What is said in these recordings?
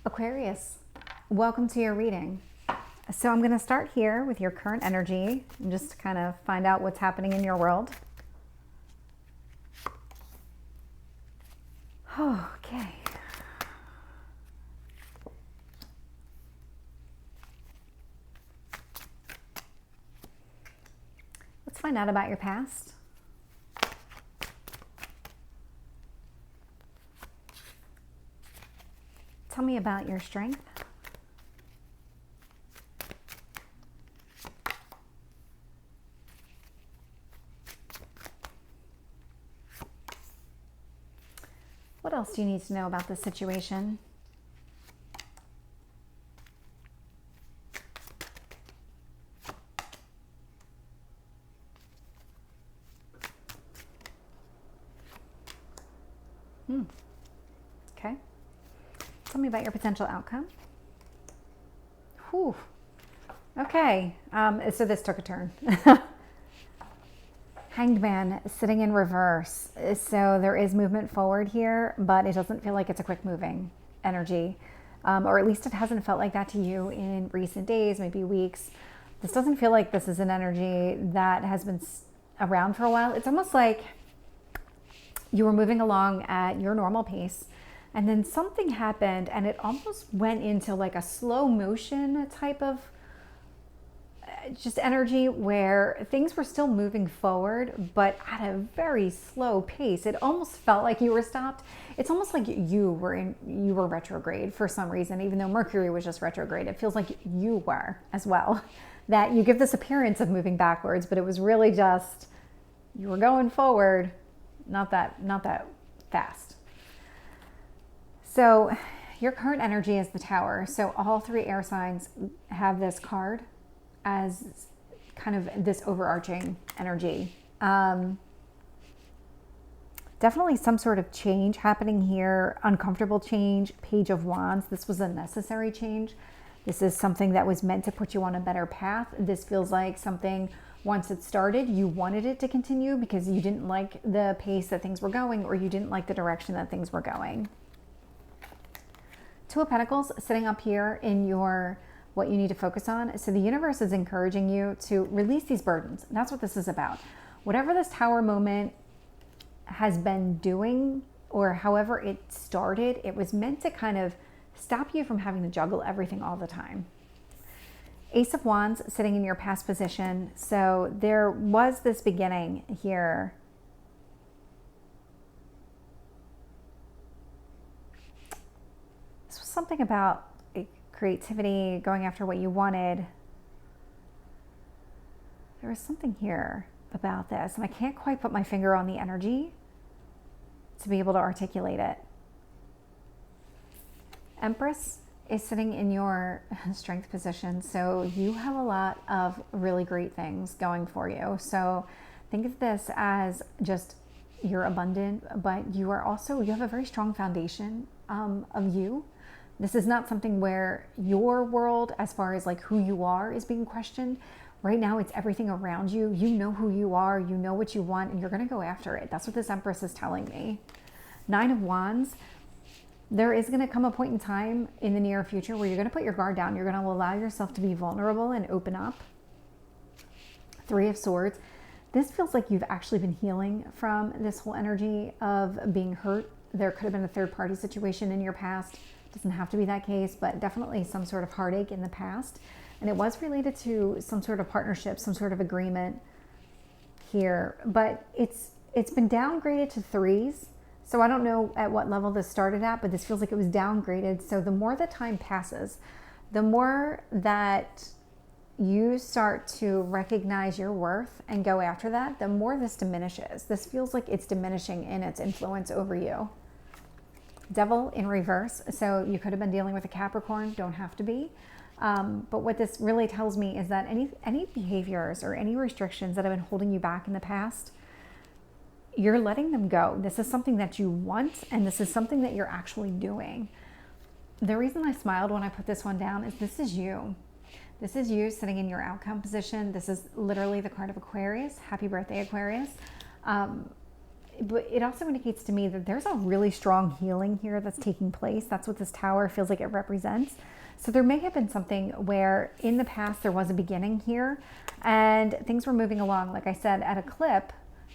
Aquarius, welcome to your reading. So I'm going to start here with your current energy and just kind of find out what's happening in your world. Okay. Let's find out about your past. Tell me about your strength. What else do you need to know about this situation? Okay. Tell me about your potential outcome. Whew. Okay. So this took a turn. Hanged Man sitting in reverse. So there is movement forward here, but it doesn't feel like it's a quick moving energy. Or at least it hasn't felt like that to you in recent days, maybe weeks. This doesn't feel like this is an energy that has been around for a while. It's almost like you were moving along at your normal pace, and then something happened and it almost went into like a slow motion type of just energy where things were still moving forward, but at a very slow pace. It almost felt like you were stopped. It's almost like you were retrograde for some reason, even though Mercury was just retrograde. It feels like you were as well. That you give this appearance of moving backwards, but it was really just you were going forward, not that fast. So your current energy is the Tower. So all three air signs have this card as kind of this overarching energy. Definitely some sort of change happening here, uncomfortable change, Page of Wands. This was a necessary change. This is something that was meant to put you on a better path. This feels like something, once it started, you wanted it to continue because you didn't like the pace that things were going, or you didn't like the direction that things were going. Two of Pentacles sitting up here in your what you need to focus on. So the universe is encouraging you to release these burdens. That's what this is about. Whatever this Tower moment has been doing, or however it started, it was meant to kind of stop you from having to juggle everything all the time. Ace of Wands sitting in your past position. So there was this beginning here. This was something about creativity, going after what you wanted. There was something here about this, and I can't quite put my finger on the energy to be able to articulate it. Empress is sitting in your strength position, so you have a lot of really great things going for you. So think of this as just you're abundant, but you have a very strong foundation of you. This is not something where your world, as far as like who you are, is being questioned. Right now, it's everything around you. You know who you are, you know what you want, and you're going to go after it. That's what this Empress is telling me. Nine of Wands, there is going to come a point in time in the near future where you're going to put your guard down. You're going to allow yourself to be vulnerable and open up. Three of Swords. This feels like you've actually been healing from this whole energy of being hurt. There could have been a third-party situation in your past. Doesn't have to be that case, but definitely some sort of heartache in the past. And it was related to some sort of partnership, some sort of agreement here. But it's been downgraded to threes. So I don't know at what level this started at, but this feels like it was downgraded. So the more the time passes, the more that you start to recognize your worth and go after that, the more this diminishes. This feels like it's diminishing in its influence over you. Devil in reverse. So you could have been dealing with a Capricorn, don't have to be. But what this really tells me is that any behaviors or any restrictions that have been holding you back in the past, you're letting them go. This is something that you want, and this is something that you're actually doing. The reason I smiled when I put this one down is this is you. This is you sitting in your outcome position. This is literally the card of Aquarius. Happy birthday, Aquarius. but it also indicates to me that there's a really strong healing here that's taking place. That's what this tower feels like it represents. So there may have been something where in the past there was a beginning here and things were moving along, like I said, at a clip,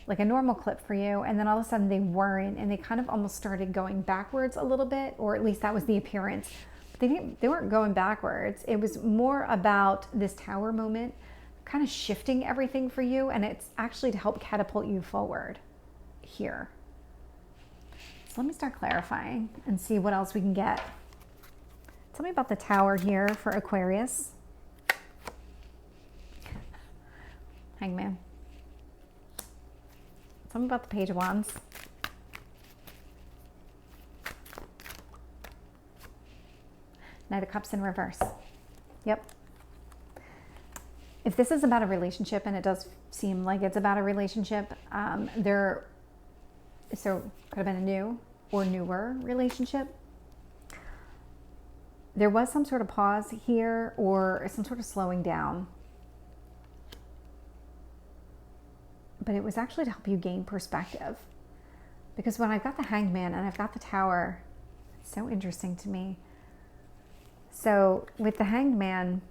like a normal clip for you, and then all of a sudden they weren't, and they kind of almost started going backwards a little bit, or at least that was the appearance. But they weren't going backwards. It was more about this tower moment kind of shifting everything for you, and it's actually to help catapult you forward here. So let me start clarifying and see what else we can get. Tell me about the tower here for Aquarius. Hangman. Tell me about the Page of Wands. Knight of Cups in reverse. Yep. If this is about a relationship, and it does seem like it's about a relationship, so could have been a new or newer relationship. There was some sort of pause here or some sort of slowing down. But it was actually to help you gain perspective. Because when I've got the Hangman and I've got the Tower, it's so interesting to me. So with the Hangman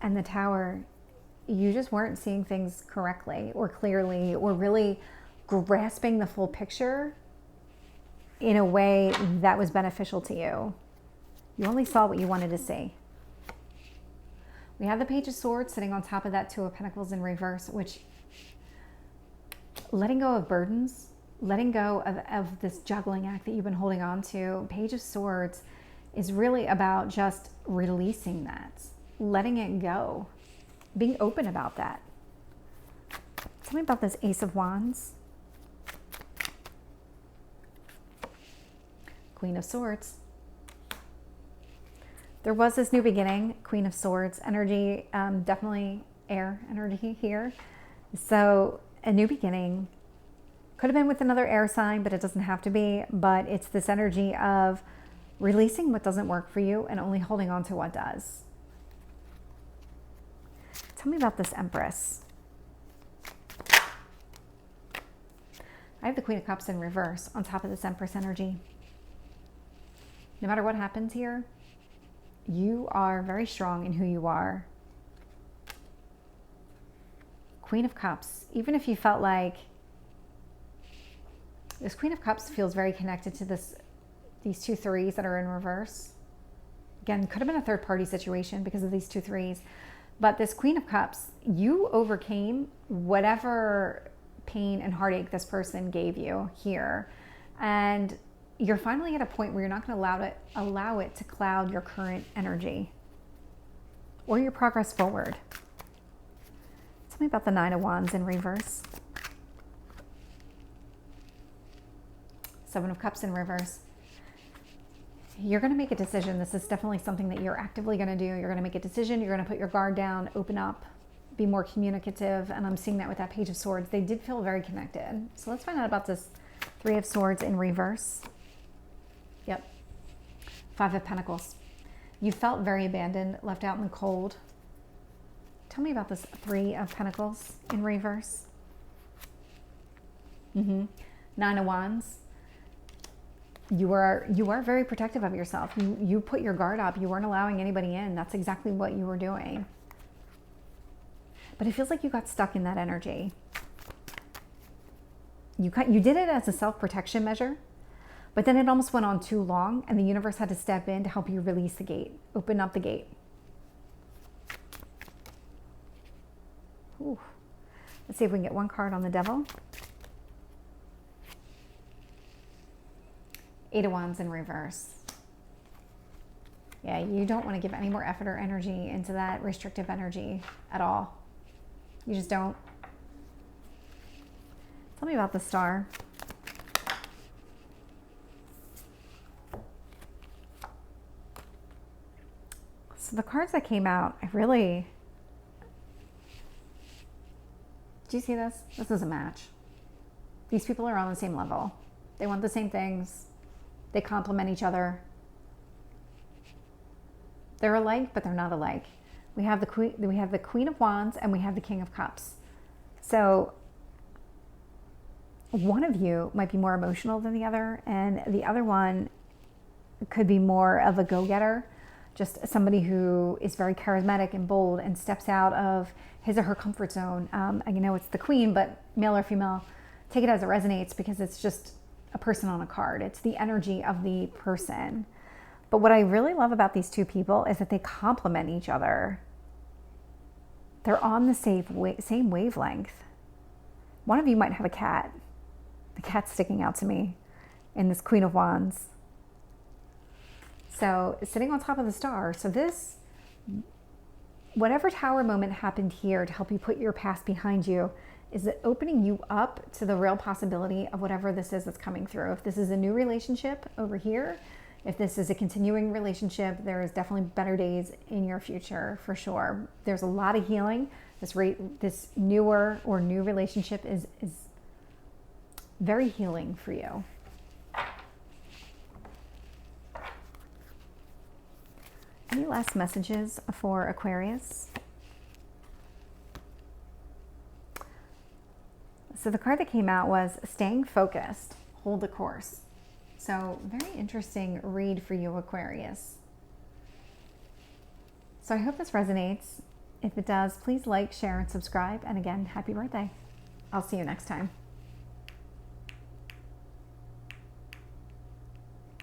and the Tower, you just weren't seeing things correctly or clearly or really grasping the full picture in a way that was beneficial to you. You only saw what you wanted to see. We have the Page of Swords sitting on top of that Two of Pentacles in reverse, which letting go of burdens, letting go of this juggling act that you've been holding on to. Page of Swords is really about just releasing that, letting it go, being open about that. Tell me about this Ace of Wands. Queen of Swords. There was this new beginning, Queen of Swords energy, definitely air energy here. So a new beginning could have been with another air sign, but it doesn't have to be. But it's this energy of releasing what doesn't work for you and only holding on to what does. Tell me about this Empress. I have the Queen of Cups in reverse on top of this Empress energy. No matter what happens here, you are very strong in who you are. Queen of Cups, even if you felt like this Queen of Cups feels very connected to these two threes that are in reverse. Again, could have been a third party situation because of these two threes. But this Queen of Cups, you overcame whatever pain and heartache this person gave you here. And you're finally at a point where you're not going to allow it to cloud your current energy or your progress forward. Tell me about the Nine of Wands in reverse. Seven of Cups in reverse. You're going to make a decision. This is definitely something that you're actively going to do. You're going to make a decision. You're going to put your guard down, open up, be more communicative. And I'm seeing that with that Page of Swords. They did feel very connected. So let's find out about this Three of Swords in reverse. Yep. Five of Pentacles. You felt very abandoned, left out in the cold. Tell me about this Three of Pentacles in reverse. Nine of Wands. You are very protective of yourself. You put your guard up. You weren't allowing anybody in. That's exactly what you were doing. But it feels like you got stuck in that energy. You did it as a self-protection measure. But then it almost went on too long, and the universe had to step in to help you release the gate, open up the gate. Ooh. Let's see if we can get one card on the Devil. Eight of Wands in reverse. Yeah, you don't want to give any more effort or energy into that restrictive energy at all. You just don't. Tell me about the Star. So the cards that came out, do you see this? This is a match. These people are on the same level. They want the same things. They complement each other. They're alike, but they're not alike. We have the Queen of Wands and we have the King of Cups. So one of you might be more emotional than the other, and the other one could be more of a go-getter, just somebody who is very charismatic and bold and steps out of his or her comfort zone. You know, it's the queen, but male or female, take it as it resonates, because it's just a person on a card. It's the energy of the person. But what I really love about these two people is that they complement each other. They're on the same wavelength. One of you might have a cat. The cat's sticking out to me in this Queen of Wands. So sitting on top of the star. So this, whatever tower moment happened here to help you put your past behind you, is it opening you up to the real possibility of whatever this is that's coming through. If this is a new relationship over here, if this is a continuing relationship, there is definitely better days in your future for sure. There's a lot of healing. This newer or new relationship is very healing for you. Any last messages for Aquarius? So the card that came out was staying focused, hold the course. So very interesting read for you, Aquarius. So I hope this resonates. If it does, please like, share, and subscribe. And again, happy birthday. I'll see you next time.